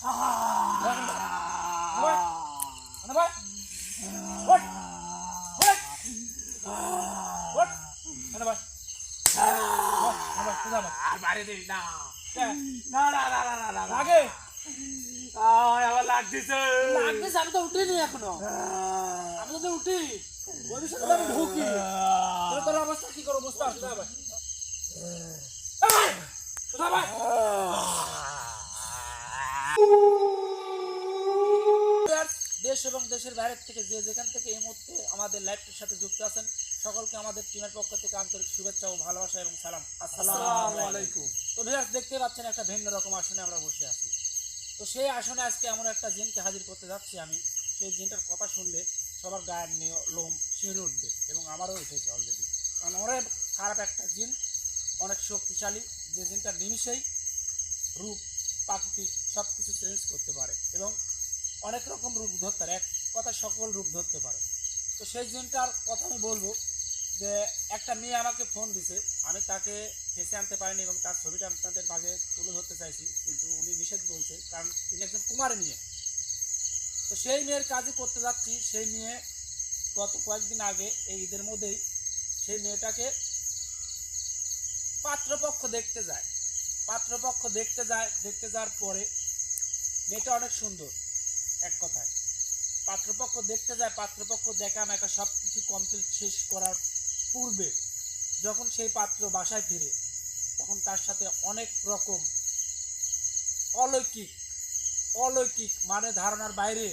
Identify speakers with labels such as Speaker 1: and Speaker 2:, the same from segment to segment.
Speaker 1: আমি তো উঠিনি এখনো, আমি তো উঠি আমি ঢুকি তোর অবস্থা কি করো বুঝতে পারছি না ভাই। দেশ এবং দেশের বাইরের থেকে যে যেখান থেকে এই মুহূর্তে আমাদের লাইভটির সাথে যুক্ত আছেন সকলকে আমাদের টিমের পক্ষ থেকে আন্তরিক শুভেচ্ছা ও ভালোবাসা এবং সালাম। আসসালামু আলাইকুম। তো ভিউয়ার্স দেখতে পাচ্ছেন একটা ভিন্ন রকম আসনে আমরা বসে আছি। তো সেই আসনে আজকে এমন একটা জিনকে হাজির করতে যাচ্ছি আমি, সেই জিনটার কথা শুনলে সবার গায়ের লোম শিহরে উঠবে এবং আমারও উঠেছে অলরেডি। কারণ অনেক খারাপ একটা জিন, অনেক শক্তিশালী, যে জিনটা নিমিষেই রূপ প্রাকৃতিক সব কিছু চেঞ্জ করতে পারে এবং অনেক রকম রূপ ধরতে পারে, এক কথা সকল রূপ ধরতে পারে। তো সেই জিনটার কথা আমি বলবো যে একটা মেয়ে আমাকে ফোন দিছে, আমি তাকে ফেসে আনতে পারিনি এবং তার ছবিটা আপনাদের মাঝে তুলে ধরতে চাইছি, কিন্তু উনি নিষেধ বলছে কারণ তিনি একজন কুমারী মেয়ে। তো সেই মেয়ের কাজই করতে যাচ্ছি। সেই মেয়ে গত কয়েকদিন আগে এই ঈদের মধ্যেই সেই মেয়েটাকে পাত্রপক্ষ দেখতে যায়। পাত্রপক্ষ দেখতে যাওয়ার পরে মেয়েটা অনেক সুন্দর, এক কথায় পাত্রপক্ষ দেখতে যায়। পাত্রপক্ষ দেখা মেকা সব কিছু কমপ্লিট শেষ করার পূর্বে যখন সেই পাত্র বাসায় ফিরে তখন তার সাথে অনেক রকম অলৌকিক মানে ধারণার বাইরে,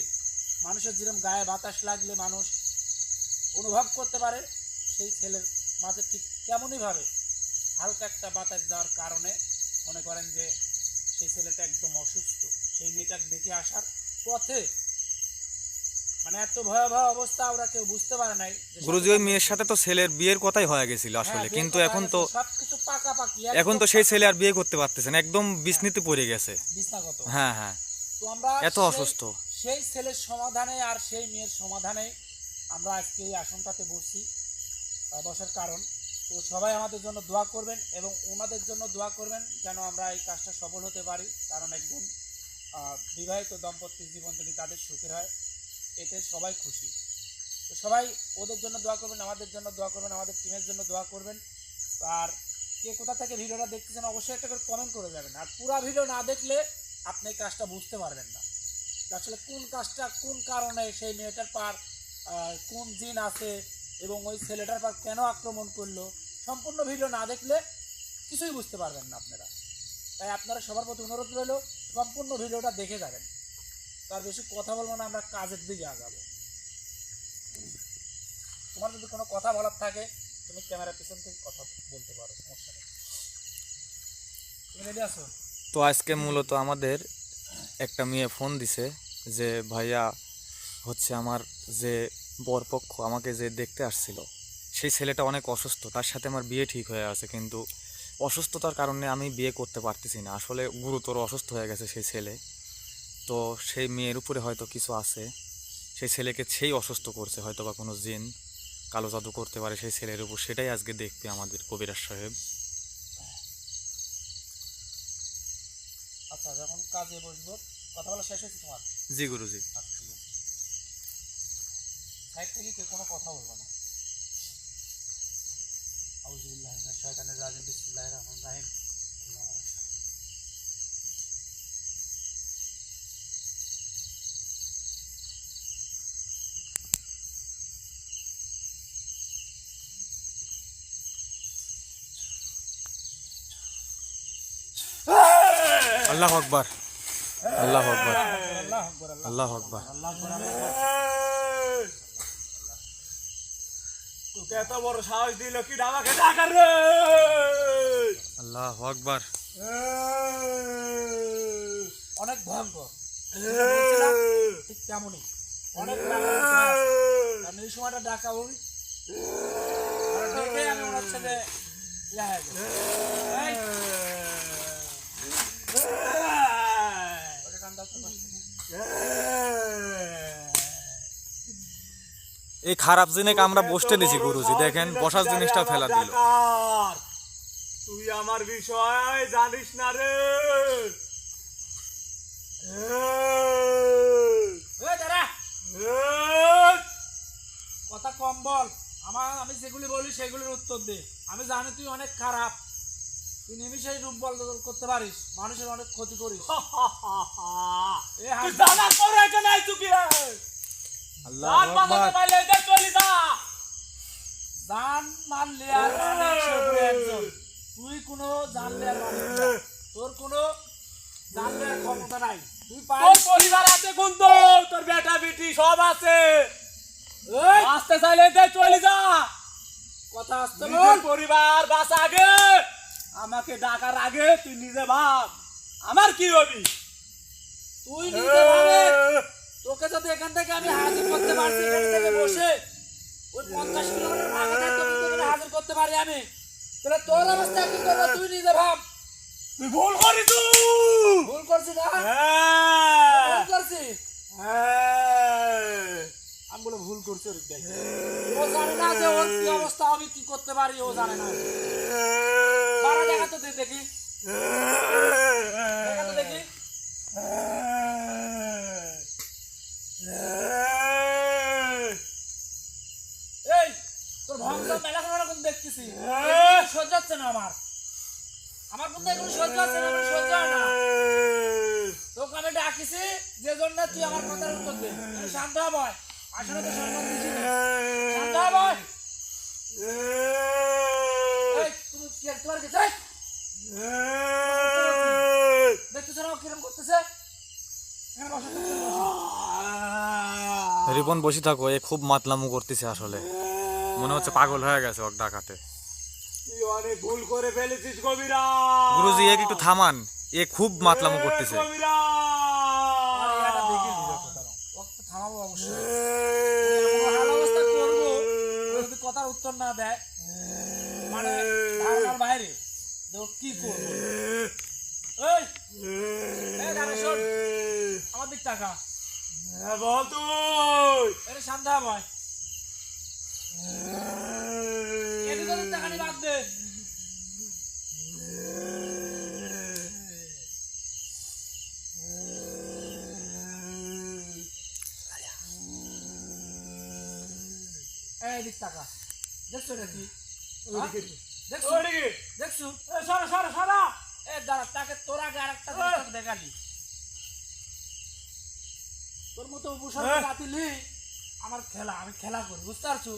Speaker 1: মানুষের যেরকম গায়ে বাতাস লাগলে মানুষ অনুভব করতে পারে, সেই ছেলের মাঝে ঠিক তেমনইভাবে হালকা একটা বাতাস যাওয়ার কারণে মনে করেন যে সেই ছেলেটা একদম অসুস্থ। সেই মেয়েটাকে দেখে আসার পথে মানে এত ভয়াবহ অবস্থা, ওরা কেউ বুঝতে পারে নাই।
Speaker 2: গুরুজি ওই মেয়ের সাথে তো ছেলের বিয়ের কথাই হয়ে গেছিল আসলে, কিন্তু এখন তো
Speaker 1: সবকিছু পাকাপাকি,
Speaker 2: এখন তো সেই ছেলে আর বিয়ে করতে পারতেছে না, একদম বিছনিতে পড়ে গেছে,
Speaker 1: বিছনাগত।
Speaker 2: হ্যাঁ হ্যাঁ।
Speaker 1: তো আমরা
Speaker 2: এত অসুস্থ
Speaker 1: সেই ছেলের সমাধানে আর সেই মেয়ের সমাধানে আমরা আজকে এই আসনটাতে বসার কারণ। তো সবাই আমাদের জন্য দোয়া করবেন এবং ওনাদের জন্য দোয়া করবেন যেন আমরা এই কাজটা সফল হতে পারি। কারণ একজন বিবাহিত দম্পতির জীবন যদি তাদের সুখের হয় এতে সবাই খুশি। তো সবাই ওদের জন্য দোয়া করবেন, আমাদের জন্য দোয়া করবেন, আমাদের টিমের জন্য দোয়া করবেন। আর কে কোথা থেকে ভিডিওটা দেখতেছেন অবশ্যই একটা করে কমেন্ট করে যাবেন। আর পুরো ভিডিও না দেখলে আপনি এই কাজটা বুঝতে পারবেন না আসলে কোন কাজটা কোন কারণে সেই মেয়েটার পার কোন জিন আছে এবং ওই ছেলেটার পার কেন আক্রমণ করলো। সম্পূর্ণ ভিডিও না দেখলে কিছুই বুঝতে পারবেন না আপনারা। তাই আপনারা সবার প্রতি অনুরোধ রইল সম্পূর্ণ ভিডিওটা দেখে যাবেন। তার বেশি কথা বলবো না, আমরা কাজের দিকে আগাবো। তোমার যদি কোনো কথা বলার থাকে তুমি ক্যামেরার পিছন থেকে কথা বলতে পারো, সমস্যা নেই। তুমি রেডি আছো?
Speaker 2: তো আজকে মূলত আমাদের একটা মেয়ে ফোন দিছে যে ভাইয়া হচ্ছে আমার যে বরপক্ষ আমাকে যে দেখতে আসছিল সেই ছেলেটা অনেক অসুস্থ, তার সাথে আমার বিয়ে ঠিক হয়ে আছে, কিন্তু অসুস্থতার কারণে আমি বিয়ে করতে পারতেছি না, আসলে গুরুতর অসুস্থ হয়ে গেছে সেই ছেলে। তো সেই মেয়ের উপরে হয়তো কিছু আছে, সেই ছেলেকে সেই অসুস্থ করছে, হয়তো বা কোনো জিন কালো জাদু করতে পারে সেই ছেলের উপর, সেটাই আজকে দেখবে আমাদের কবিরাজ সাহেব।
Speaker 1: আচ্ছা যখন কাজে বসবো কথা বলা শেষ হয়েছে তোমার?
Speaker 2: জি গুরুজি।
Speaker 1: আচ্ছা ঠিক আছে, সাইড থেকে কেউ কোনো কথা বলবো না। আউযুবিল্লাহি মিনাশ শাইতানির রাজিম, বিসমিল্লাহির রহমানির রহিম।
Speaker 2: আল্লাহু আকবার, আল্লাহু আকবার, আল্লাহু আকবার।
Speaker 3: তোকে এত বড় সাহস দিল কি আমাকে ডাকার রে?
Speaker 2: আল্লাহু আকবার।
Speaker 1: অনেক ভয়ঙ্কর, ঠিক তেমনই অনেক কারণ এই সময়টা ডাকা ওই দেখে আমি মনে হচ্ছে যে
Speaker 2: এই খারাপ জিনিস আমরা বসতে দিছি গুরুজি, দেখেন বসার জিনিসটা ফেলা দিল।
Speaker 3: তুই আমার বিষয় জানিস না রে।
Speaker 1: যেগুলি বলি সেগুলির উত্তর দে। আমি জানি তুই অনেক খারাপ, তুই নিমিষেই রূপ বদল করতে পারিস, মানুষের অনেক ক্ষতি করিস। এ
Speaker 3: তুই
Speaker 1: হাসি-
Speaker 3: জানার পরে কেন আইছু কি রে?
Speaker 2: আল্লাহু
Speaker 3: জান
Speaker 2: আকবার।
Speaker 3: বাঁচাতে পারলে এদের চলি যা।
Speaker 1: জান মাল লেয়ার মালিক সে উপরে একজন। তুই কোনো জান লেয়ার মালিক না। তোর কোনো জান লেয়ার ক্ষমতা নাই। তুই
Speaker 3: তোর
Speaker 1: পারিস
Speaker 3: পরিবার আছে কিন্তু, তোর বেটা বেটি সব আছে।
Speaker 1: এই,
Speaker 3: আসতে চাইলে এদের চলি যা।
Speaker 1: কথা আসতে বল।
Speaker 3: নিজের পরিবার বাঁচা আগে, আমাকে ডাকার আগে তুই নিজে ভাব আমার কি হবি।
Speaker 1: তুই নিজে ভাবে, তোকে যদি এখান থেকে আমি হাজির করতে পারছি, এখান থেকে বসে ওই 50 কিলোমিটার ভাগে থাকতে তোকে এখানে হাজির করতে পারি আমি, তাহলে তোর অবস্থা কি করবে তুই নিজে ভাব।
Speaker 3: তুই ভুল করি তুই।
Speaker 1: ভুল করছি না? ভুল করছি। আমি বলে ভুল করছি ওর দেখ। ও জানে না যে ওর কি অবস্থা হবে, কি করতে পারি, ও জানে না। বাড়া দেখা তো দেখি, দেখা তো দেখি। এই তোর ভঙ্গ মেলা খাবার কোন দেখতেছি, সহ্য হচ্ছে না আমার। আমার কিন্তু এগুলো সহ্য হচ্ছে না, এগুলো সহ্য হয় না। তোকে আমি ডাকিছি যে জন্য তুই আমার কথার উত্তর দে। তুই শান্ত হ বয়, আসলে তো সম্মান দিছি না। শান্ত হ বয়। এই তুমি কি আর তোমার কাছে দেখতেছ না ও কিরম করতেছে? এখানে বসো, তুমি বসো।
Speaker 2: রিপন বসে থাকো, এ খুব মাতলামো করতেছে আসলে, মনে হচ্ছে পাগল হয়ে গেছে ওর ডাকাতে।
Speaker 3: তুই অনেক ভুল করে ফেলেছিস কবিরা।
Speaker 2: গুরুজি একে একটু থামান, এ খুব মাতলামো করতেছে।
Speaker 3: কবিরা।
Speaker 1: আর এটা দেখে নিল কথাটা। ওকে থামাবো অবশ্যই। এমন হাল অবস্থা করবো, ও যদি কথার উত্তর না দেয়, মানে ধারণার বাইরে, যে ও কি করবো। এই, এই দাঁড়া শোন, আমার দিক টাকা।
Speaker 3: হ্যাঁ, বল তুই।
Speaker 1: এটা শান্ত হ ভাই। এদিকে ওদিক টাকা নিয়ে বাদ দে। এই দিক টাকা। দেখছো নাকি? দেখছো?
Speaker 3: ওইদিকে।
Speaker 1: দেখছো?
Speaker 3: এ, সরা, সরা, সরা।
Speaker 1: এ দাঁড়া, তাকে তোর আগে আরেকটা জিনিস দেখালি। তোর মতো উপসর্গ বাতিলি আমার খেলা, আমি খেলা করি, বুঝতে পারছো?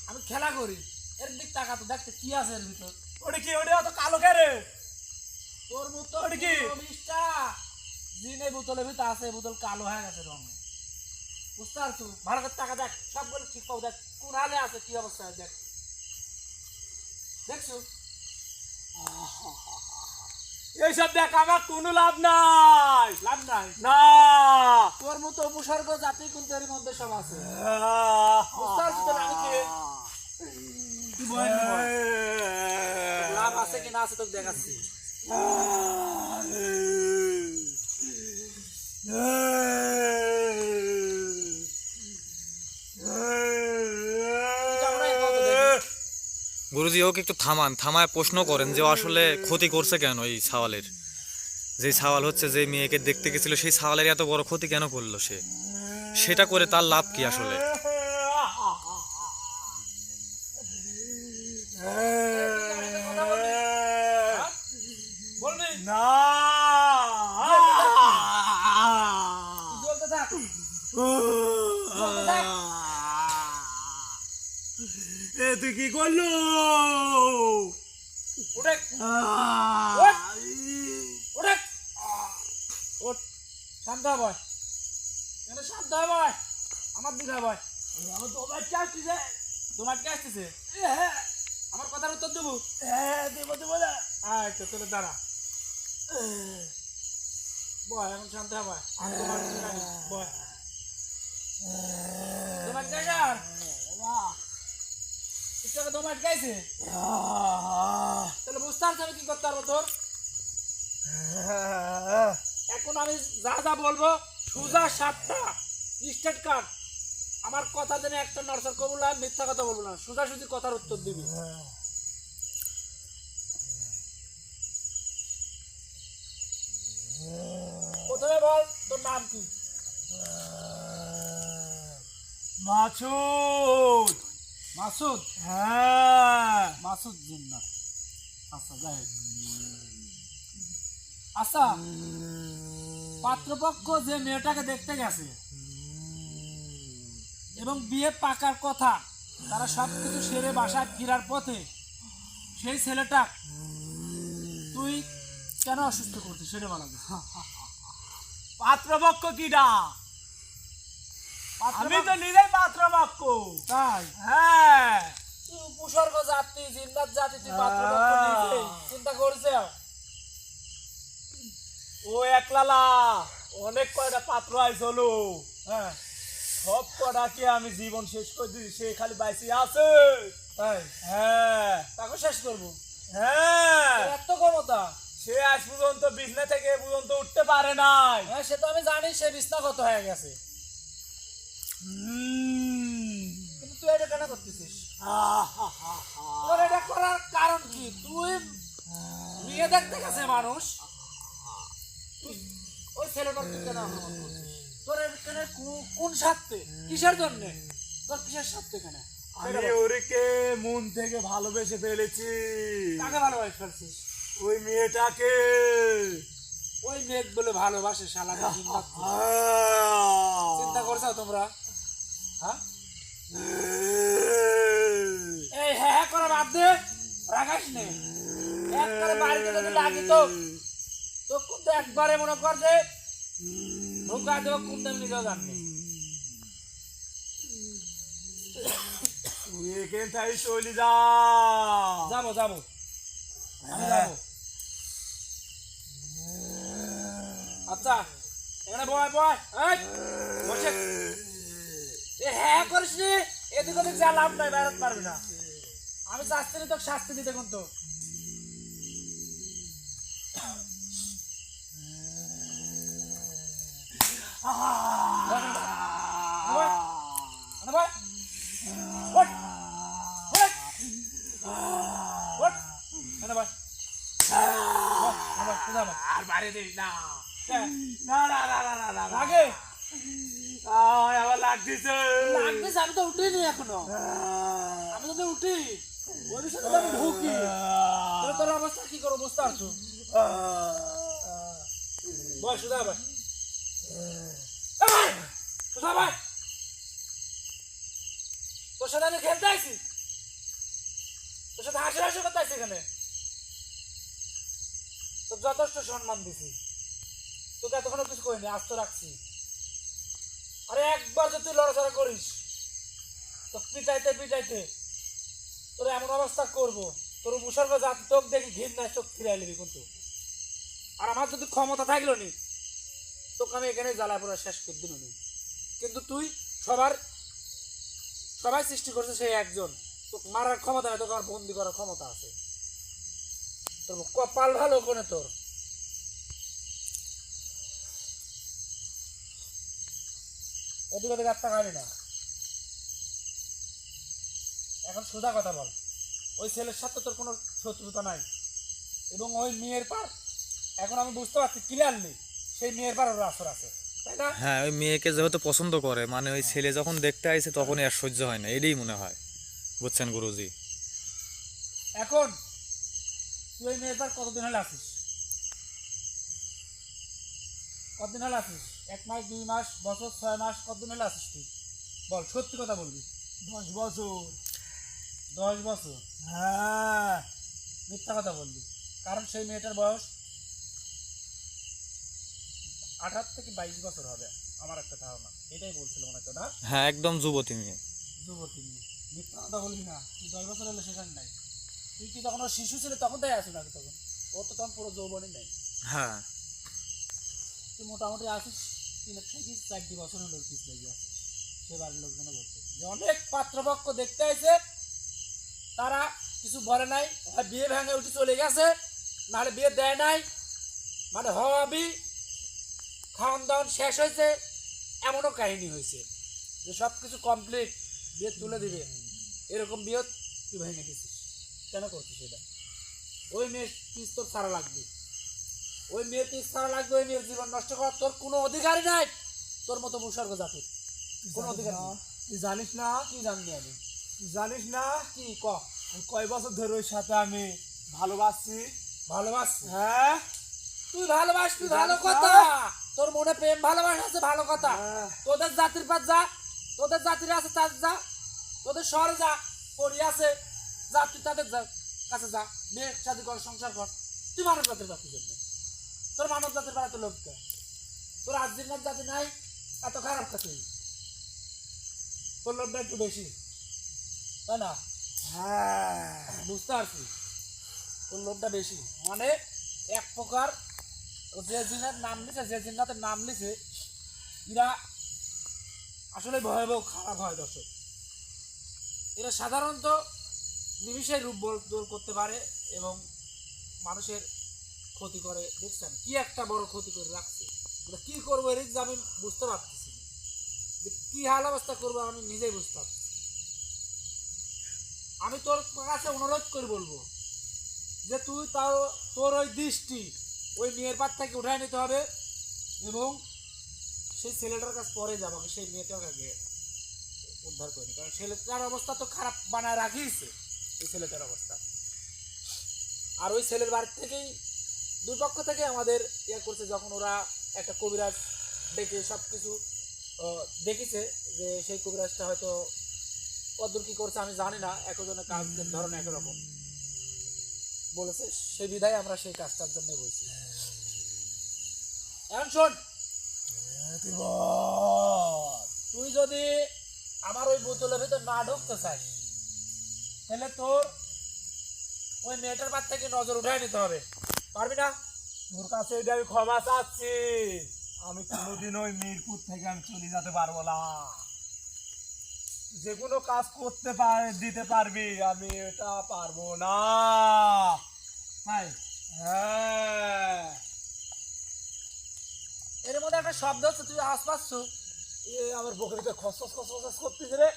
Speaker 1: আমি খেলা করি। এর দিক টাকা তো দেখতে কি আছে এর ভিতর।
Speaker 3: ওটা কি? ওটা অত কালো কে রে?
Speaker 1: তোর মতো
Speaker 3: ওটা কি?
Speaker 1: বিষটা জিনে বোতলের ভিতর আছে, বোতল কালো হয়ে গেছে রঙে, বুঝতে পারছো? ভালো করে টাকা দেখ, সবগুলো ঠিক পাও, দেখ কোন হালে আছে, কি অবস্থায়, দেখ। দেখছো?
Speaker 3: এইসব দেখ, আমার কোনো লাভ নাই।
Speaker 1: লাভ নাই।
Speaker 3: না।
Speaker 1: তোর মতো উপসর্গ জাতি কিন্তু এর মধ্যে সব আছে, বুঝতে পারছো? তাহলে আমি কে? তুই বয় নি বয়। লাভ আছে কি না আছে তোকে দেখাচ্ছি। তুই যাও না, এই কত দেখি।
Speaker 2: গুরুজি ওকে একটু থামান, থামায় প্রশ্ন করেন যে ও আসলে ক্ষতি করছে কেন এই ছাওয়ালের। যে ছাওয়াল হচ্ছে যে মেয়েকে দেখতে গেছিল, সেই ছাওয়ালের এত বড় ক্ষতি কেন করলো সে, সেটা করে তার লাভ কি আসলে।
Speaker 1: কথা বলবি? হ্যাঁ? বলবি?
Speaker 3: না।
Speaker 1: তুই জ্বলতে থাক, জ্বলতে থাক।
Speaker 3: এ তুই কি করলু?
Speaker 1: উঠে, ওঠ, উঠে, ওঠ, শান্ত হ বয়, এখানে শান্ত হ বয়, আমার দিকে হ বয়।
Speaker 3: আমার তোমার কি আসছে?
Speaker 1: তোমার কে আসতেছে? আমার কথার উত্তর দেবো?
Speaker 3: হ্যাঁ, দেবো দেবো না।
Speaker 1: আচ্ছা তোর দাঁড়া, বয়, এখন শান্ত হ বয়। আমি তোমার দিকে আনি, বয়। তোমার কে আসার? তোকে তোমার গাইছে, তাহলে বুঝতে পারছো আমি কি করতে পারবো তোর। এখন আমি যা যা বলবো সোজা 7টা স্টেট কার্ড, আমার কথা জেনে একটা নরসার করবো না, মিথ্যা কথা বলবো না, সোজাসুজি কথার উত্তর দিবি। প্রথমে বল তোর নাম কি?
Speaker 3: মাছুদ।
Speaker 1: মাসুদ
Speaker 3: হ্যাঁ
Speaker 1: মাসুদ জিন্নাত। আচ্ছা যাই হোক। আচ্ছা পাত্রপক্ষ যে মেয়েটাকে দেখতে গেছে এবং বিয়ে পাকার কথা, তারা সবকিছু সেরে বাসায় ফেরার পথে সেই ছেলেটা তুই কেন অসুস্থ করছিস সেটা বলা যায়।
Speaker 3: পাত্রপক্ষ কিডা? আমি তো নিজেই পাত্রপক্ষ।
Speaker 1: তাই
Speaker 3: হ্যাঁ
Speaker 1: তুই উপসর্গ জাতি জিন্নাত জাতি তুই পাত্রপক্ষ নিজেই চিন্তা করছে।
Speaker 3: ও একলালা অনেক কয়টা পাত্র আইছিল,
Speaker 1: হ্যাঁ
Speaker 3: সব কটাকে আমি জীবন শেষ করে দিয়েছি, সে খালি বাইসে আছে।
Speaker 1: তাই
Speaker 3: হ্যাঁ
Speaker 1: তাকে শেষ করবো।
Speaker 3: হ্যাঁ
Speaker 1: তোর এত ক্ষমতা।
Speaker 3: সে আজ পর্যন্ত বিছনা থেকে এ পর্যন্ত উঠতে পারে নাই।
Speaker 1: হ্যাঁ সে তো আমি জানি, সে বিছনাগত হয়ে গেছে, কিন্তু তুই এটা কেন করতেছিস? তোর এটা করার কারণ কি? তুই বিয়ে দেখতে গেছে মানুষ, তুই ওই ছেলেটার তুই কেন আক্রমণ করছিস? তোর এখানে কোন স্বার্থে, কিসের জন্য, তোর কিসের স্বার্থে এখানে?
Speaker 3: আমি ওরকে মন থেকে ভালোবেসে ফেলেছি।
Speaker 1: কাকে ভালোবাসে ফেলছিস?
Speaker 3: ওই মেয়েটাকে।
Speaker 1: ওই মেঘ বলে ভালোবাসে শালাকে জিন্নাত। চিন্তা করছো তোমরা? হ্যাঁ এই হ্যাঁ হ্যাঁ করে বাদ দে, রাখাস নে। একবারে বাড়িতে যদি লাগি তো কিন্তু একবারে মনে কর যে ঢোকা দেবো, কোন দাম নিজেও জানবে।
Speaker 3: তুই এখান থেকে চলে যা।
Speaker 1: যাবো যাবো আমি যাবো। আচ্ছা এখানে বয় বয়, এই বসে। এ হ্যাঁ করিস নি, এদিক ওদিক যা লাভ নাই, বেরোতে পারবি না। আমি শাস্তি নিতে শাস্তি দিতে কিন্তু
Speaker 3: আর বাড়ি দিস না। না না না না না না না।
Speaker 1: আগে
Speaker 3: আমার লাগতেছে।
Speaker 1: লাগতেছে, আমি তো উঠিনি এখনো। আমি যদি উঠি ওর সাথে আমি ঢুকি, তাহলে তোর অবস্থা কি করো বুঝতে পারছো? বয় সুধা ভাই, সুধা ভাই, তোর সাথে আমি খেলতে আইছি, তোর সাথে হাসি হাসি করতে আইছি এখানে। তোর যথেষ্ট সম্মান দিছি, তোকে এতক্ষণ কিছু করিনি, আজ তো রাখছি। আরে একবার যদি তুই লড়াচড়া করিস তো পিটাইতে পিটাইতে তোর এমন অবস্থা করবো, তোর উপসর্গ জাতি তোকে দেখি ঘৃণায় চোখ ফিরাই নিবি কিন্তু। আর আমার যদি ক্ষমতা থাকলো নি তোকে আমি এখানে জ্বালায় পড়া শেষ করে দিল নি। কিন্তু তুই সবাই সৃষ্টি করছে সেই একজন, তোকে মারার ক্ষমতা নেই, তোকে আমার বন্দি করার ক্ষমতা আছে। তোর কপাল ভালো কোনে তোর। এদিকে ওদিকে আত্মা খাবি না। এখন সোজা কথা বল, ওই ছেলের সাথে তোর কোনো শত্রুতা নাই এবং ওই মেয়ের পার এখন আমি বুঝতে পারছি ক্লিয়ারলি সেই মেয়ের পার ওর আসর আছে, তাই না?
Speaker 2: হ্যাঁ, ওই মেয়েকে যেহেতু পছন্দ করে, মানে ওই ছেলে যখন দেখতে আইছে তখনই আর সহ্য হয় না, এটাই মনে হয়। বুঝছেন গুরুজি?
Speaker 1: এখন তুই ওই মেয়ের পার কতদিন হলে আসিস? কতদিন হলে আসিস? 1 মাস 2 মাস বছর 6 মাস কতদিন হলে আসিস তুই? বল, সত্যি কথা বলবি।
Speaker 3: 10 বছর।
Speaker 1: 10 বছর?
Speaker 3: হ্যাঁ
Speaker 1: মিথ্যা কথা বলবি, কারণ সেই মেয়েটার বয়স 18 থেকে 22 বছর হবে আমার একটা ধারণা, এটাই বলছিল মনে হয়, না?
Speaker 2: হ্যাঁ, একদম যুবতী মেয়ে।
Speaker 1: যুবতী মেয়ে, মিথ্যা কথা বলবি না। তুই 10 বছর হলে সেখানে নাই, তুই কি তখন ও শিশু ছিল তখন তাই আসিস নাকি? তখন ও তো তখন পুরো যৌবনই নাই।
Speaker 2: হ্যাঁ,
Speaker 1: তুই মোটামুটি আসিস 3 থেকে 4 বছর হলো পিস লেগে আসিস। সে বাড়ির লোকজনে বলছে যে অনেক পাত্রপক্ষ দেখতে আইছে, তারা কিছু বলে নাই, হয় বিয়ে ভেঙে উঠে চলে গেছে, নাহলে বিয়ে দেয় নাই, মানে হওয়াবি খাওয়ান দাওয়ান শেষ হয়েছে, এমনও কাহিনী হয়েছে যে সব কিছু কমপ্লিট, বিয়ে তুলে দিবে, এরকম বিয়ে তুই ভেঙে দিছিস। কেন করছিস এটা? ওই মেয়ের পিস তোর ছাড়া লাগবে, ওই মেয়ের পিস ছাড়া লাগবে, ওই মেয়ের জীবন নষ্ট করার তোর কোনো অধিকারই নাই। তোর মতো মুসর্গ জাতির কোনো অধিকার নেই।
Speaker 3: তুই জানিস না?
Speaker 1: কি জানি আমি?
Speaker 3: জানিস না
Speaker 1: কি ক?
Speaker 3: আমি কয় বছর ধরে ওর সাথে আমি ভালোবাসছি।
Speaker 1: ভালোবাসছি?
Speaker 3: হ্যাঁ
Speaker 1: তুই ভালোবাসবি,
Speaker 3: তুই
Speaker 1: ভালো
Speaker 3: জানিস
Speaker 1: কথা।
Speaker 3: না?
Speaker 1: তোর মনে প্রেম ভালোবাসা আছে, ভালো কথা।
Speaker 3: হ্যাঁ।
Speaker 1: তোদের জাতির পাত যা, তোদের জাতির আছে তার যা, তোদের শহরে যা, পড়ি আছে যা, তুই তাদের কাছে যা, বিয়ে শাদী কর, সংসার কর। তুই মানব জাতির পাতির জন্য, তোর মানব জাতির বেড়াতে লোককে, তোর আজিনার জাতি নাই, এত খারাপ কাছে তোর লোকটা একটু বেশি, তাই না?
Speaker 3: হ্যাঁ
Speaker 1: বুঝতে পারছি তোর লোকটা বেশি, মানে এক প্রকার ও যে জিনার নাম লিখে, যে জিন্নাতের নাম লিখে, এরা আসলে ভয়াবহ খারাপ হয় দর্শক। এরা সাধারণত নিমিষে রূপ বদল করতে পারে এবং মানুষের ক্ষতি করে। দেখছেন কি একটা বড় ক্ষতি করে রাখছে, ওরা কি করবো এর আমি বুঝতে পারতেছি না, যে কি হাল অবস্থা করবো আমি নিজেই বুঝতে পারতেছি না। আমি তোর কাছে অনুরোধ করে বলবো যে তুই তাও তোর ওই দৃষ্টি ওই মেয়ের পাত থেকে উঠায় নিতে হবে এবং সেই ছেলেটার কাছে পরে যাবো, সেই মেয়েটার কাছে উদ্ধার করিনি, কারণ ছেলেটার অবস্থা তো খারাপ বানায় রাখিয়েছে এই ছেলেটার অবস্থা। আর ওই ছেলের বাড়ি থেকেই দুই পক্ষ থেকে আমাদের ইয়ে করছে, যখন ওরা একটা কবিরাজ ডেকে সব কিছু দেখেছে, যে সেই কবিরাজটা হয়তো কদ্দূর কি করছে আমি জানি না, একজনের কাজের ধরন একরকম বলেছে, সেই বিধায় আমরা সেই কাজটার জন্য বলছি। এখন শোন,
Speaker 3: তুই বল।
Speaker 1: তুই যদি আমার ওই বোতলের ভিতর না ঢুকতে চাস, তাহলে তোর ওই মেয়েটার বাদ থেকে নজর উঠায় নিতে হবে, পারবি না?
Speaker 3: তোর কাছে এটা আমি ক্ষমা চাচ্ছি, আমি কোনোদিন ওই মিরপুর থেকে আমি চলে যেতে পারবো না। যে কোনো কাজ করতে দিতে পারবি, আমি এটা পারবো না।
Speaker 1: ভাই
Speaker 3: হ্যাঁ
Speaker 1: এর মধ্যে একটা শব্দ হচ্ছে, তুই আওয়াজ পাচ্ছ?
Speaker 3: এ আমার বকরিতে খসখস খসখস করতেছে রে।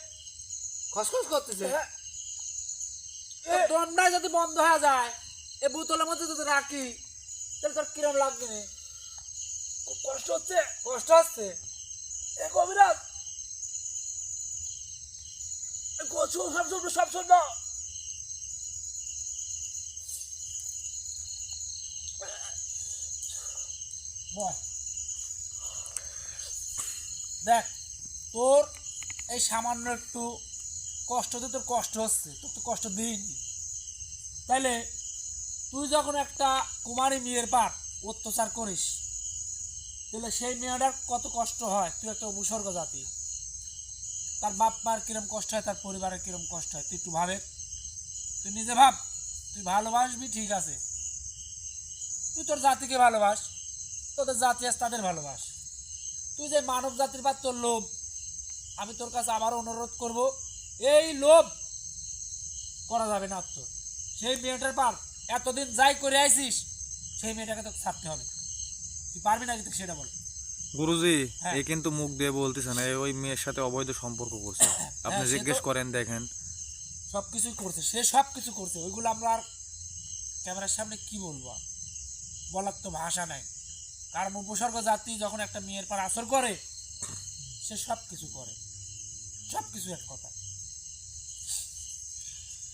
Speaker 1: খসখস করতেছে।
Speaker 3: হ্যাঁ।
Speaker 1: দমটা যদি বন্ধ হয়ে যায়, এই বোতলের মধ্যে যদি রাখি, তাহলে তোর কিরম লাগবে? না
Speaker 3: খুব কষ্ট হচ্ছে।
Speaker 1: কষ্ট হচ্ছে?
Speaker 3: এ কবিরাজ, কচু সব শুনবো, সব শুনবো।
Speaker 1: বল, দেখ তোর এই সামান্য একটু কষ্টতে তোর কষ্ট হচ্ছে, তোর তো কষ্ট দিইনি, তাইলে তুই যখন একটা কুমারী মেয়ের পার অত্যাচার করিস, তাহলে সেই মেয়েটার কত কষ্ট হয়। তুই একটা উপসর্গ জাতি, তার বাপ মার কিরম কষ্ট হয়, তার পরিবারের কিরম কষ্ট হয়, তুই একটু ভাবে, তুই নিজে ভাব। তুই ভালোবাসবি ঠিক আছে, তুই তোর জাতিকে ভালোবাস, তোদের জাতি আছে তাদের ভালোবাস, তুই যে মানব জাতির পার তোর লোভ, আমি তোর কাছে আবার অনুরোধ করব, এই লোভ করা যাবে না তোর। সেই মেয়েটার পার এতদিন যাই করে আইছিস, সেই মেয়েটাকে তোকে ছাড়তে হবে। তুই পারবি না কিন্তু সেটা বল।
Speaker 2: গুরুজি
Speaker 1: হ্যাঁ।
Speaker 2: এ কিন্তু মুখ দিয়ে বলতেছে না, এ ওই মেয়ের সাথে অবৈধ সম্পর্ক করছে। আপনি
Speaker 1: সে তো-
Speaker 2: জিজ্ঞেস করেন দেখেন।
Speaker 1: সব কিছুই করছে, সে সব কিছু করছে, ওইগুলো আমরা আর ক্যামেরার সামনে কি বলবো, বলার তো ভাষা নাই। কারণ উপসর্গ জাতি যখন একটা মেয়ের পর আসর করে, সে সব কিছু করে, সব কিছু এক কথা।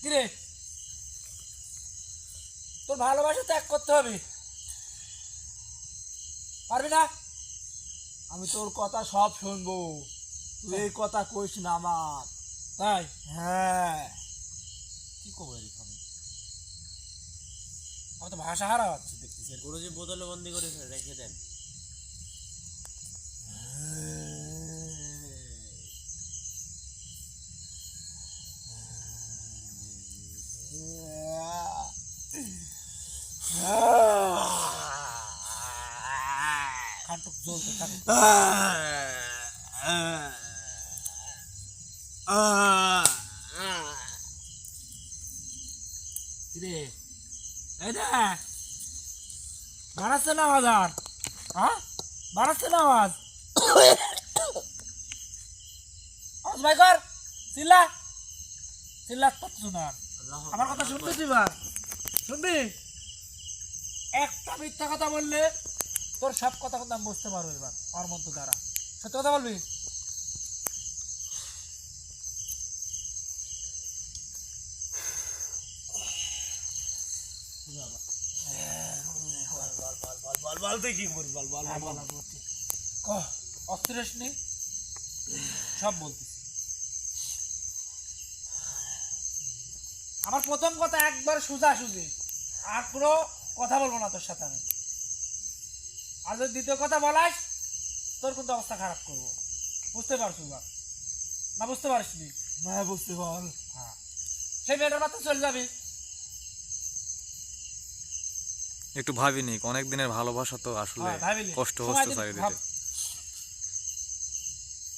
Speaker 1: কিরে, তোর ভালোবাসা ত্যাগ করতে হবে, পারবি না?
Speaker 3: আমি তোর কথা সব শুনবো, তুই এই কথা কইস না আমার।
Speaker 1: তাই
Speaker 3: হ্যাঁ
Speaker 1: কি করবো এরকম, আমি তো ভাষা হারা হচ্ছে দেখতেছি।
Speaker 4: গুরুজি বোতলে বন্দি করে রেখে দেন।
Speaker 1: খানটুক জ্বলতে থাকে। কিরে, এই দেখ, বাড়াচ্ছে না আওয়াজ আর? হ্যাঁ, বাড়াচ্ছে না আওয়াজ? আওয়াজ ভাই কর, চিল্লা চিল্লা পাচ্ছ না। আমার কথা শুনবি তুই? এবার শুনবি? একটা মিথ্যা কথা বললে তোর সব কথা কিন্তু আমি বুঝতে পারবো এবার আমার মন্ত দ্বারা। সত্যি কথা বলবি?
Speaker 3: বল তুই কি করবি বল বল বল
Speaker 1: অস্থির নেই, সব বলতেছি। আমার প্রথম কথা একবার সোজা সুজি, আর কোনো কথা বলবো না তোর সাথে আমি। আর যদি দ্বিতীয় কথা বলাস তোর কিন্তু অবস্থা খারাপ করবো, বুঝতে পারছো না? বুঝতে পারিস নি?
Speaker 3: না বুঝতে বল।
Speaker 1: হ্যাঁ, সেই মেয়েটার বাচ্চা চলে যাবি।
Speaker 2: একটু ভাবিনি, অনেক দিনের ভালোবাসা তো আসলে
Speaker 1: হ্যাঁ, ভাবিলি।
Speaker 2: কষ্ট
Speaker 1: সময়
Speaker 2: হচ্ছে
Speaker 1: দিবি,
Speaker 2: চারি
Speaker 1: ভাব।
Speaker 2: দিতে।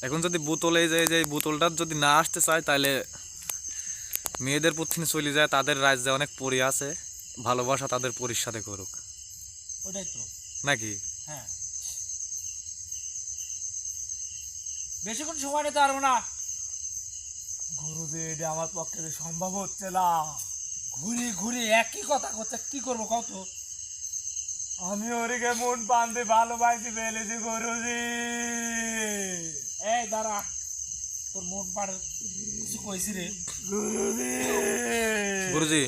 Speaker 2: এখন যদি বোতলে যে বোতলটা যদি না আসতে চায়, তাহলে মেয়েদের পক্ষে চলে যায়, তাদের রাজ্যে অনেক পরি আছে, ভালোবাসা তাদের পরির সাথে করুক,
Speaker 1: ওটাই তো।
Speaker 2: নাকি?
Speaker 1: হ্যাঁ, বেশিক্ষণ সময় নিতে পারবো না।
Speaker 3: গুরুজি এটা আমার পক্ষে যে সম্ভব হচ্ছে না।
Speaker 1: ঘুরে ঘুরে একই কথা করতে কি করবো কত?
Speaker 3: আমি ওরিকে মন পান্তে ভালোবাসি ফেলেছি গুরুজি।
Speaker 1: এই দাঁড়া, তোর মন পাড়ে কিছু কইছি রে
Speaker 3: গুরুজি
Speaker 2: গুরুজি,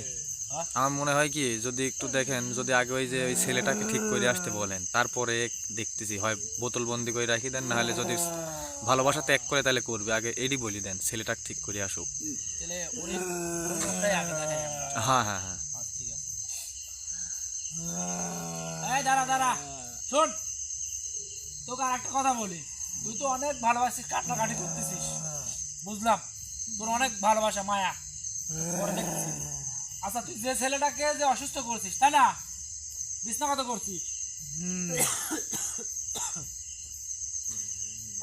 Speaker 1: হ্যাঁ?
Speaker 2: আমার মনে হয় কি, যদি একটু দেখেন, যদি আগে ওই ছেলেটাকে ঠিক করে আসতে বলেন, তারপরে দেখতেছি, হয় বোতল বন্দি করে রাখি দেন, নাহলে যদি ভালোবাসা ত্যাগ করে তাহলে করবে, আগে এডি বলি দেন, ছেলেটাকে ঠিক করে আসুক।
Speaker 1: তাহলে ওরে ওটাই আগে দেখাই আমরা।
Speaker 2: হ্যাঁ হ্যাঁ হ্যাঁ।
Speaker 1: আচ্ছা, ঠিক আছে। এই দাঁড়া দাঁড়া, শোন, তোকে আর একটা কথা বলি। তুই তো অনেক ভালোবাসিস, কাটাকাটি করতেছিস, বুঝলাম, তোর অনেক ভালোবাসা মায়া পরে দেখতেছি। আচ্ছা, তুই যে ছেলেটাকে যে অসুস্থ করছিস, তাই না? বিছনাগত করছিস,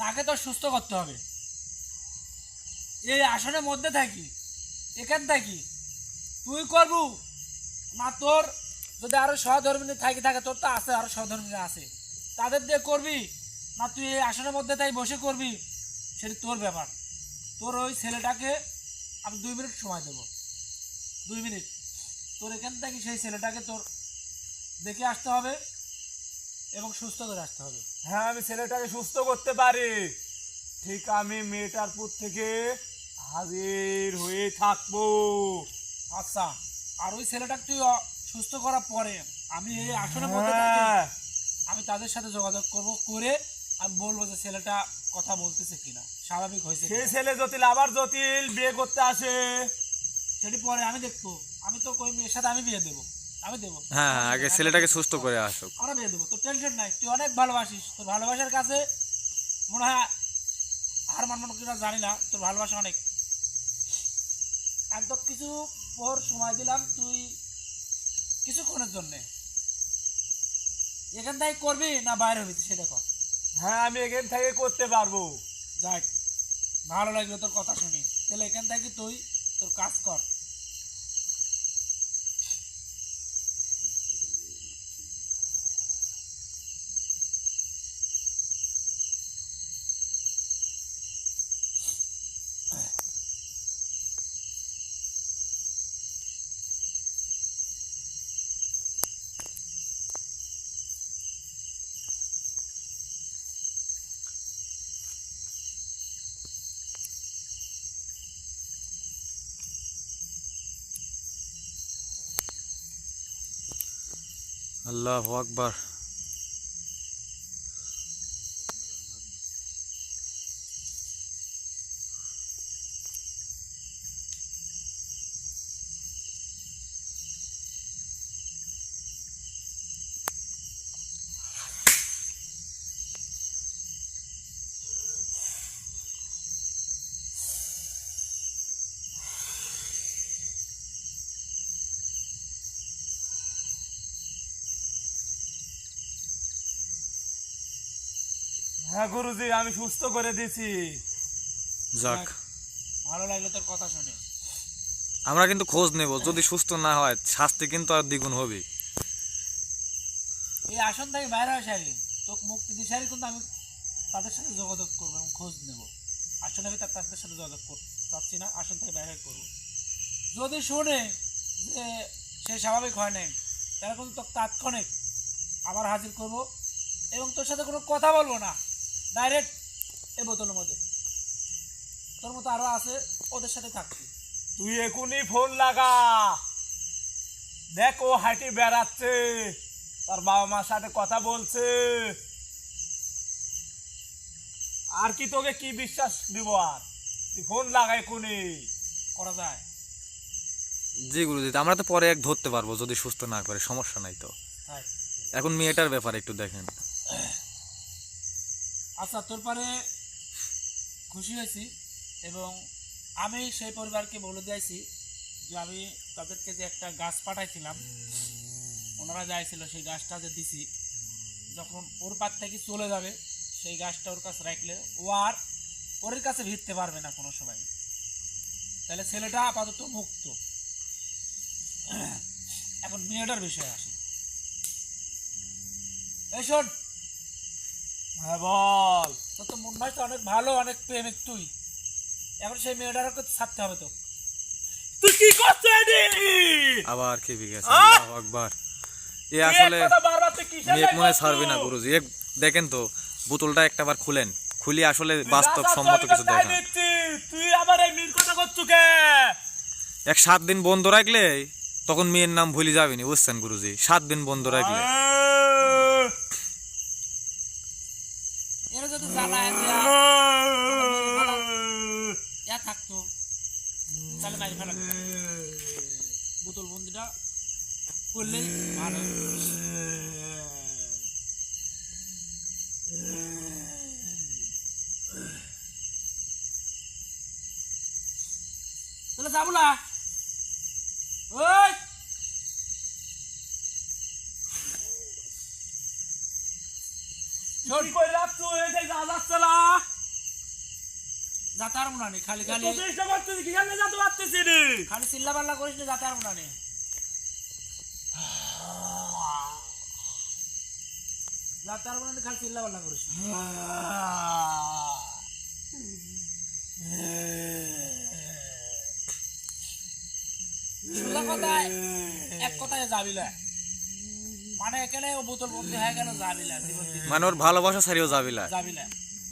Speaker 1: তাকে তো সুস্থ করতে হবে। এই আসনের মধ্যে থাকি, এখান থাকি তুই করবু না? তোর যদি আরো সহধর্মিনী থাকে, তোর তো আছে, আরো সহধর্মিনী আছে, তাদের দিয়ে করবি না? তুই এই আসনের মধ্যে তাই বসে করবি, সেটা তোর ব্যাপার। তোর ওই ছেলেটাকে আমি 2 মিনিট সময় দেবো, 2 মিনিট। তোর এখান থেকে সেই ছেলেটাকে তোর দেখে আসতে হবে এবং সুস্থ করে আসতে হবে।
Speaker 3: হ্যাঁ, আমি ছেলেটাকে সুস্থ করতে পারি, ঠিক আমি মেয়েটার পুর থেকে হাজির হয়ে থাকবো।
Speaker 1: আচ্ছা, আর ওই ছেলেটাকে তুই সুস্থ করার পরে আমি এই আসনের মধ্যে থাকি,
Speaker 3: হ্যাঁ,
Speaker 1: আমি তাদের সাথে যোগাযোগ করব, করে আমি বলবো যে ছেলেটা কথা বলতেছে কিনা, স্বাভাবিক হয়েছে
Speaker 3: সেই
Speaker 1: কিনা।
Speaker 3: ছেলে জটিল আবার জটিল বিয়ে করতে আসে।
Speaker 1: সেটি পরে আমি দেখবো। আমি তো ওই মেয়ের সাথে আমি বিয়ে দেবো, আমি দেবো।
Speaker 2: হ্যাঁ, আগে ছেলেটাকে সুস্থ করে আসুক।
Speaker 1: আমরা বিয়ে দেবো, তোর টেনশন নাই। তুই অনেক ভালোবাসিস, তোর ভালোবাসার কাছে মনে হয় হার মানব কিনা জানি না, তোর ভালোবাসা অনেক। একদম কিছু পর সময় দিলাম, তুই কিছুক্ষণের জন্যে এখান থেকে করবি না বাইরে হবি সেটা কর।
Speaker 3: হ্যাঁ, আমি এখান থেকে করতে পারবো।
Speaker 1: যাক, ভালো লাগলো তোর কথা শুনি। তাহলে এখান থেকে তুই তোর কাজ কর।
Speaker 2: আল্লাহু আকবার।
Speaker 3: হ্যাঁ গুরুজি, আমি সুস্থ করে দিছি।
Speaker 2: যাক,
Speaker 1: ভালো লাগলো তোর কথা শুনে।
Speaker 2: আমরা কিন্তু খোঁজ নেব, যদি সুস্থ না হয় শাস্তি কিন্তু আর দ্বিগুণ হবে।
Speaker 1: এই আসন থেকে বাইরে হয়ে সারি তোকে মুক্তি দিয়ে সারি, কিন্তু আমি তাদের সাথে যোগাযোগ করবো এবং খোঁজ নেব। আসনে আমি তাদের সাথে যোগাযোগ করতে চাচ্ছি না, আসন থেকে বাইরে করবো। যদি শোনে যে সে স্বাভাবিক হয় নাই, তাহলে কিন্তু তোকে তাৎক্ষণিক আবার হাজির করব এবং তোর সাথে কোনো কথা বলবো না, ডাইরেক্ট এই বোতলের মধ্যে। তোর মতো আরও আছে, ওদের সাথে থাকবি।
Speaker 3: তুই এখনই ফোন লাগা, দেখ ও হাঁটি বেড়াচ্ছে, তার বাবা মার সাথে কথা বলছে। আর কি তোকে কি বিশ্বাস দিব? আর তুই ফোন লাগাই কোনি
Speaker 1: করা যায়।
Speaker 2: জি গুরুজি, আমরা তো পরে এক ধরতে পারবো যদি সুস্থ না করে, সমস্যা নাই তো।
Speaker 1: তাই।
Speaker 2: এখন মেয়েটার ব্যাপারে একটু দেখেন।
Speaker 1: আচ্ছা, তোর পরে খুশি হয়েছি এবং আমি সেই পরিবারকে বলে দিয়েছি যে আমি তাদেরকে যে একটা গাছ পাঠাইছিলাম, ওনারা যাইছিল, সেই গাছটা যে দিছি, যখন ওর পার থেকে চলে যাবে সেই গাছটা ওর কাছে রাখলে ও আর ওর কাছে ভিড়তে পারবে না কোনো সময়। তাহলে ছেলেটা আপাতত মুক্ত। এখন মেয়েটার বিষয়ে আসি। এই শোন,
Speaker 3: হ্যাঁ বল।
Speaker 1: তোর তো মন হয় তো অনেক ভালো, অনেক প্রেমিক তুই। এখন সেই মেয়েটাকে ছাড়তে হবে তো।
Speaker 3: তুই কি করছিস?
Speaker 2: আবার কি বিগেছে? আল্লাহু আকবার। এ আসলে মেয়ে মনে ছাড়বে না গুরুজি। এক দেখেন তো, বোতলটা একটাবার খুলেন, খুলি আসলে বাস্তব সম্মত কিছু দেখান।
Speaker 3: তুই আবার এই মিল কথা করছু কে?
Speaker 2: 7 দিন বন্ধ রাখলে তখন মেয়ের নাম ভুলে যাবেনি, বুঝছেন গুরুজি? 7 দিন বন্ধ রাখলে
Speaker 1: এরা যদি জ্বালায় দেয়া ইয়া থাকতো তাহলে মারি ফেলা বোতল বন্দিটা করলে ভালো। তাহলে যাবো না। ওই
Speaker 3: চুরি করে রাখছো, এই যা যাচ্ছে না।
Speaker 1: যাতে আর মনে নেই, খালি খালি
Speaker 3: তো চেষ্টা করছিস কি জানি যেতে পারতেছি রে।
Speaker 1: খালি চিল্লা পাল্লা করিস না, যাতে আর মনে নেই। যাতে আর মনে নেই, খালি চিল্লা পাল্লা করিস না। সোজা কথায় এক কথায় যাবি না, মানে এখানে ও বোতল বন্দি হয়ে গেল, যাবি না জীবন দিবি
Speaker 2: মানে ওর ভালোবাসা ছাড়িয়েও যাবিলা।
Speaker 1: যাবি না।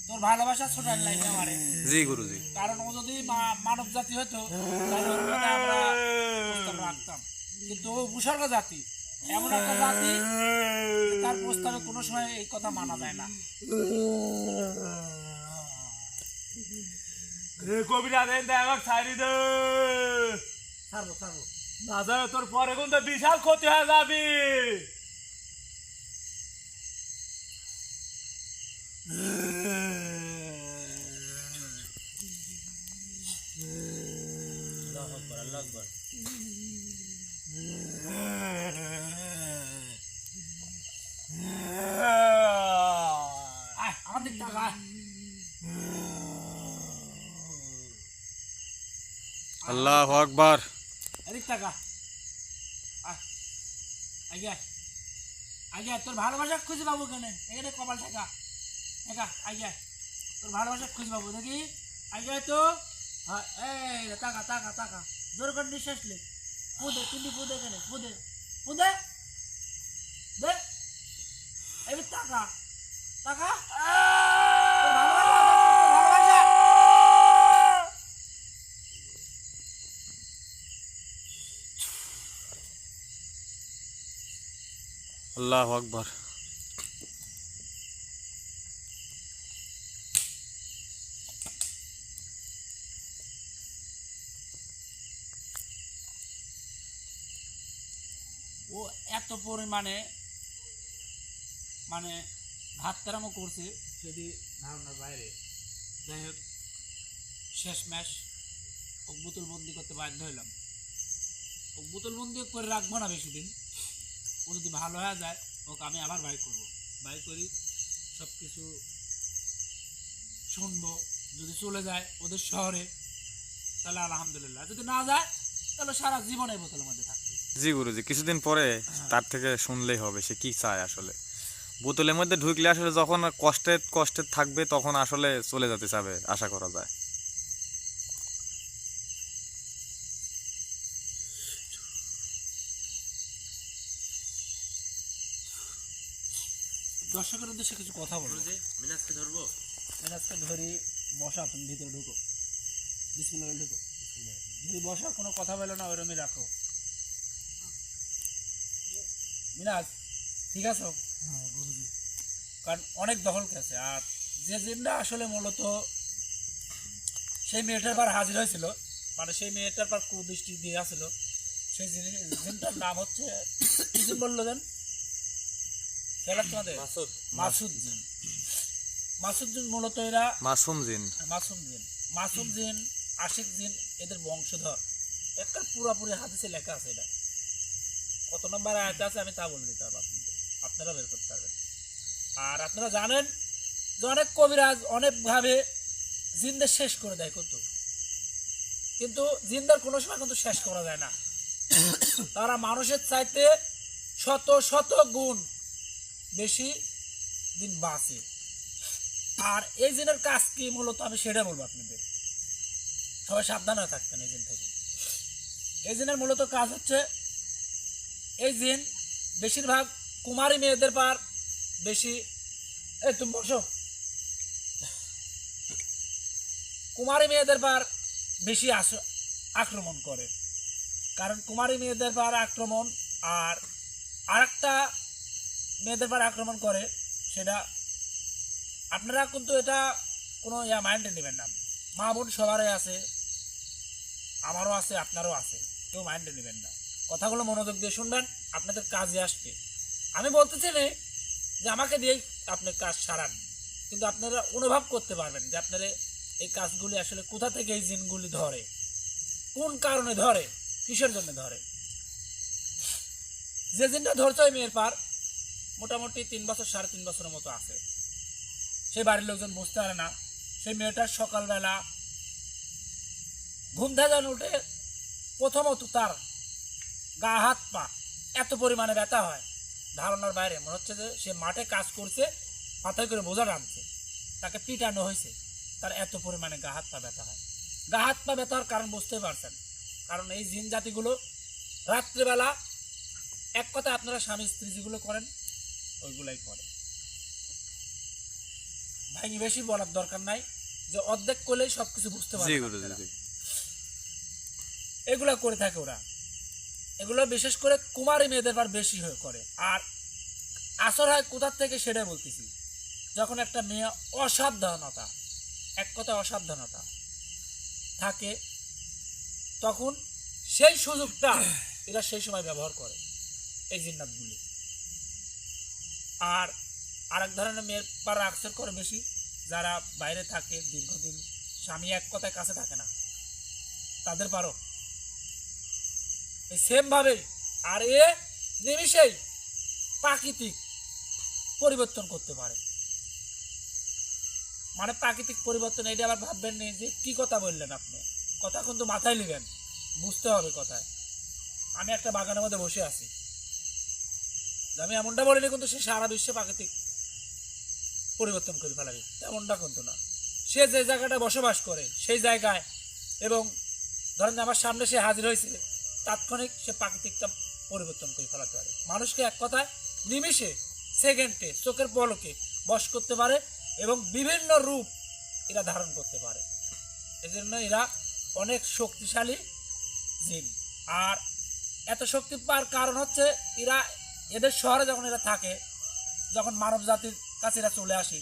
Speaker 1: তোর ভালোবাসা ছোটার লাইনে আমারে,
Speaker 2: জি গুরুজি।
Speaker 1: কারণ ও যদি মানব জাতি হতো তাহলে ওর মধ্যে আমরা প্রস্তাব রাখতাম, কিন্তু ও ভূস্বর্গ জাতি, এমন একটা জাতি যে তার প্রস্তাবে কোনো সময় এই কথা মানা যায় না।
Speaker 3: রে কবিরা দেন দেখ ছাড়ি দে।
Speaker 1: ছাড়বো ছাড়বো।
Speaker 3: না যায় তোর পরে কিন্তু বিশাল ক্ষতি হয়ে যাবে।
Speaker 4: আল্লাহু আকবার, আল্লাহু আকবার।
Speaker 1: আয় আমার দিক টাকা আয়।
Speaker 2: আল্লাহু আকবার।
Speaker 1: এদিক টাকা আয়, আগে আয়, আগে আয়। তোর ভালোবাসা খুঁজে পাবো কেন? এখানে কপাল টাকা টাকা, আগে আয়। তোর ভালোবাসা খুঁজে পাবো দেখি, আগে আয় তো। হ্যাঁ, এই টাকা টাকা টাকা, জোর করে নিঃশ্বাস লে, ফুদে তিনটি ফুদে, এখানে ফুদে ফুদে দে, এই টাকা টাকা। তোর ভালোবাসা, তোর ভালোবাসা।
Speaker 2: আল্লাহু আকবার।
Speaker 1: ও এত পরিমাণে মানে ভাতটারামো করছে সেটি ধারণার বাইরে। যাই হোক, শেষ ম্যাশ ও বোতল বন্দি করতে বাধ্য হইলাম। ও বোতল বন্দি করে রাখবো না বেশি দিন। ও যদি ভালো হয়ে যায় ওকে আমি আবার বাই করবো, বাই করি সব কিছু শুনবো। যদি চলে যায় ওদের শহরে তাহলে আলহামদুলিল্লাহ, যদি না যায় তাহলে সারা জীবন এই বোতলের মধ্যে থাকবে।
Speaker 2: জি গুরুজি, কিছুদিন পরে তার থেকে শুনলেই হবে সে কি চায় আসলে। বোতলের মধ্যে ঢুকলে আসলে যখন কষ্টে কষ্টে থাকবে তখন আসলে চলে যেতে চাবে, আশা করা যায়।
Speaker 1: দর্শকের উদ্দেশ্যে কিছু কথা বলো।
Speaker 4: গুরুজি, মিনাজকে ধরবো?
Speaker 1: মেরাজকে ধরি, বসা, তুমি ভিতরে ঢুকো, বিসমিল্লাহ ঢুকো, ধরি বসা, কোনো কথা বলো না, ওইরকমই রাখো। মিনাজ ঠিক আছে, কারণ অনেক দখল গেছে। আর যে জিনটা আসলে মূলত সেই মেয়েটার পর হাজির হয়েছিল, মানে সেই মেয়েটার পর কুদৃষ্টি দিয়ে আসছিল, সেই জিনটার নাম হচ্ছে কি জিন বললো দেন খেলা তোমাদের? মাসুদ জিন। মাসুদ জিন মূলত এরা
Speaker 2: মাসুম জিন।
Speaker 1: মাসুম জিন, আশিক জিন এদের বংশধর। একটা পুরাপুরি হাদিসে লেখা আছে, এটা কত নম্বর আয়াতে আছে আমি তা বলে দিতে পারবো আপনাদের, আপনারা বের করতে পারবেন। আর আপনারা জানেন যে অনেক কবিরাজ অনেকভাবে জিনদের শেষ করে দেয়, কিন্তু জিনদের কোনো সময় কিন্তু শেষ করা যায় না। তারা মানুষের চাইতে শত শত গুণ বেশি দিন বাঁচে। আর এই জিনের কাজ কি মূলত আমি সেটা বলবো আপনাদের, সবাই সাবধান হয়ে থাকবেন এই জিন থেকে। এই জিনের মূলত কাজ হচ্ছে, এই জিন বেশিরভাগ কুমারী মেয়েদের পার বেশি, এই তুমি বসো, কুমারী মেয়েদের পার বেশি আক্রমণ করে। কারণ কুমারী মেয়েদের পার আক্রমণ আর আরেকটা মেয়েদের পার আক্রমণ করে, সেটা আপনারা কিন্তু এটা কোনো মাইন্ডে নেবেন না। মা বোন সবারই আছে, আমারও আছে, আপনারও আছে, কেউ মাইন্ডে নেবেন না। কথাগুলো মনোযোগ দিয়ে শুনবেন, আপনাদের কাজে আসবে। আমি বলতেছি না যে আমাকে দিয়েই আপনি কাজ সারান, কিন্তু আপনারা অনুভব করতে পারবেন যে আপনারা এই কাজগুলি আসলে কোথা থেকে এই জিনগুলি ধরে, কোন কারণে ধরে, কিসের জন্য ধরে। যে জিনটা ধরছে ওই মেয়ের পার মোটামুটি 3 বছর 3.5 বছরের মতো আছে, সেই বাড়ির লোকজন বুঝতে পারে না। সেই মেয়েটার সকালবেলা ঘুম থেকে উঠে প্রথমত তার গা হাত পা এত পরিমাণে ব্যথা হয়, ধারণার বাইরে। মনে হচ্ছে যে সে মাঠে কাজ করছে, মাথায় করে বোঝা টানছে, তাকে পিটানো হয়েছে, তার এত পরিমাণে গা হাত পা ব্যথা হয়। গা হাত পা ব্যথা হওয়ার কারণ বুঝতেই পারছেন, কারণ এই জিন জাতিগুলো রাত্রিবেলা, এক কথা আপনারা স্বামী স্ত্রী যেগুলো করেন ওইগুলাই করে। ভাই বেশি বলার দরকার নাই, যে অর্ধেক করলেই সবকিছু বুঝতে পারে। এগুলা করে থাকে ওরা, এগুলো বিশেষ করে কুমারী মেয়েদের পার বেশি হয়ে করে। আর আসর হয় কোথার থেকে সেটাই বলতেছি, যখন একটা মেয়ে অসাবধানতা, এক কথা অসাবধানতা থাকে, তখন সেই সুযোগটা এরা সেই সময় ব্যবহার করে এই জিন্নাতগুলি। আর আরেক ধরনের মেয়ের পাড়া আকসর করে বেশি, যারা বাইরে থাকে দীর্ঘদিন, স্বামী এক কথায় কাছে থাকে না, তাদের পারো এই সেম ভাবে। আর এ নিমিষেই প্রাকৃতিক পরিবর্তন করতে পারে, মানে প্রাকৃতিক পরিবর্তন। এটা আবার ভাববেন না যে কি কথা বললেন আপনি, কথা কিন্তু মাথায় নেবেন, বুঝতে হবে কথায়। আমি একটা বাগানের মধ্যে বসে আছি, আমি এমনটা বলিনি কিন্তু সে সারা বিশ্বে প্রাকৃতিক পরিবর্তন করে ফেলাবে, তেমনটা কিন্তু না। সে যে জায়গাটা বসবাস করে সেই জায়গায়, এবং ধরেন আমার সামনে সে হাজির হয়েছে, তাৎক্ষণিক সে প্রাকৃতিকটা পরিবর্তন করে ফেলাতে পারে। মানুষকে এক কথায় নিমিষে, সেকেন্ডে, চোখের পলকে বশ করতে পারে, এবং বিভিন্ন রূপ এরা ধারণ করতে পারে। এজন্য এরা অনেক শক্তিশালী জিন। আর এত শক্তি পাওয়ার কারণ হচ্ছে এরা, এদের শহরে যখন এরা থাকে, যখন মানব জাতির কাছে এরা চলে আসে,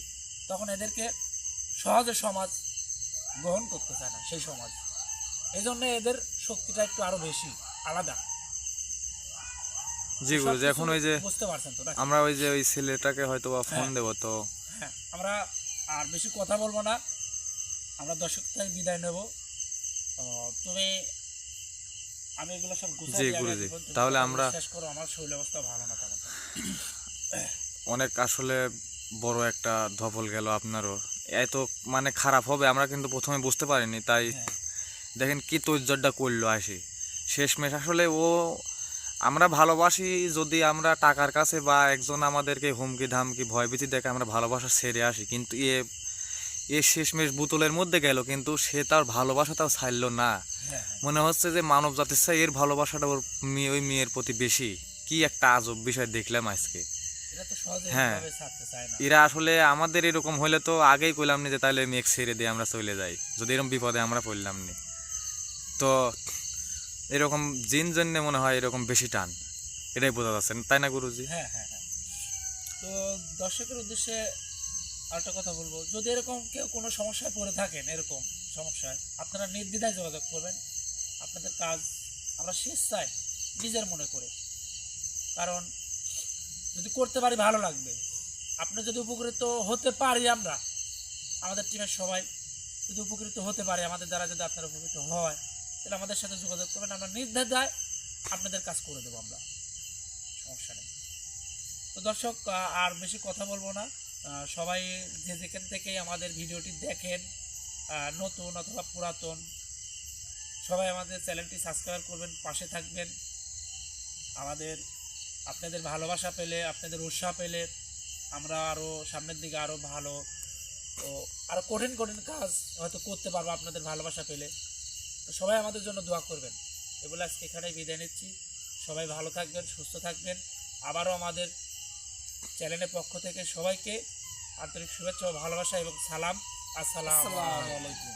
Speaker 1: তখন এদেরকে সহজে সমাজ গ্রহণ করতে চায় না, সেই সমাজ। এই জন্য এদের শক্তিটা একটু আরো বেশি আলাদা।
Speaker 2: জি গুরুজি, এখন ওই যে
Speaker 1: বুঝতে পারছেন তো?
Speaker 2: আমরা ওই যে ওই ছেলেটাকে হয়তো বা ফোন দেবো, তো
Speaker 1: হ্যাঁ, আমরা আর বেশি কথা বলবো না, আমরা দর্শক থেকে বিদায় নেব। তুমি, আমি এগুলো সব গুছিয়ে
Speaker 2: জি
Speaker 1: দিয়ে
Speaker 2: গুরুজি,
Speaker 1: আগে তুমি
Speaker 2: তাহলে
Speaker 1: কথা
Speaker 2: আমরা
Speaker 1: শেষ করো, আমার শরীর অবস্থা ভালো না তেমন।
Speaker 2: অনেক আসলে বড় একটা ধপল গেল আপনারও, এত মানে খারাপ হবে আমরা কিন্তু প্রথমে বুঝতে পারিনি। তাই
Speaker 1: হ্যাঁ।
Speaker 2: দেখেন কি তোজ্জরটা করলো আসি শেষমেশ। আসলে ও, আমরা ভালোবাসি যদি আমরা টাকার কাছে বা একজন আমাদেরকে হুমকি ধামকি ভয়ভীতি দেখে আমরা ভালোবাসা ছেড়ে আসি, কিন্তু এ শেষমেশ বোতলের মধ্যে গেল, কিন্তু সে তার ভালোবাসাটাও ছাড়লো না।
Speaker 1: হ্যাঁ,
Speaker 2: মনে হচ্ছে যে মানব জাতির চাই এর ভালোবাসাটা ওর ওই মেয়ের প্রতি বেশি। কি একটা আজব বিষয় দেখলাম আজকে।
Speaker 1: এরা তো সহজে
Speaker 2: হ্যাঁ।
Speaker 1: এভাবে ছাড়তে চায় না।
Speaker 2: এরা আসলে আমাদের এরকম হইলে তো আগেই কইলাম নি যে তাহলে মেঘ ছেড়ে দিয়ে আমরা চলে যাই, যদি এরকম বিপদে আমরা পড়লাম নি। তো এরকম জিন জন্য মনে হয় এরকম বেশি টান। এটাই বোঝা যাচ্ছে, তাই না গুরুজি?
Speaker 1: হ্যাঁ হ্যাঁ হ্যাঁ। তো দর্শকের উদ্দেশ্যে আরেকটা কথা বলবো, যদি এরকম কেউ কোনো সমস্যায় পড়ে থাকেন, এরকম সমস্যায় আপনারা নির্দ্বিধায় যোগাযোগ করবেন। আপনাদের কাজ আমরা স্বেচ্ছায় নিজের মনে করে, কারণ যদি করতে পারি ভালো লাগবে। আপনি যদি উপকৃত হতে পারি, আমরা আমাদের টিমের সবাই যদি উপকৃত হতে পারে, আমাদের দ্বারা যদি আপনারা উপকৃত হয়, তাহলে আমাদের সাথে যোগাযোগ করবেন। আমরা নির্দ্বিধায় আপনাদের কাজ করে দেবো, আমরা সমস্যা নেই। তো দর্শক, আর বেশি কথা বলবো না। সবাই যে যেখান থেকে আমাদের ভিডিওটি দেখেন, নতুন অথবা পুরাতন, সবাই আমাদের চ্যানেলটি সাবস্ক্রাইব করবেন, পাশে থাকবেন। আমাদের আপনাদের ভালোবাসা পেলে, আপনাদের উৎসাহ পেলে আমরা আরও সামনের দিকে আরও ভালো ও আরও কঠিন কঠিন কাজ হয়তো করতে পারবো আপনাদের ভালোবাসা পেলে। তো সবাই আমাদের জন্য দোয়া করবেন। এগুলো আজকে এখানেই বিদায় নিচ্ছি। সবাই ভালো থাকবেন, সুস্থ থাকবেন। আবারও আমাদের চ্যানেলের পক্ষ থেকে সবাইকে আন্তরিক শুভেচ্ছা ও ভালোবাসা এবং সালাম। আসসালামু আলাইকুম।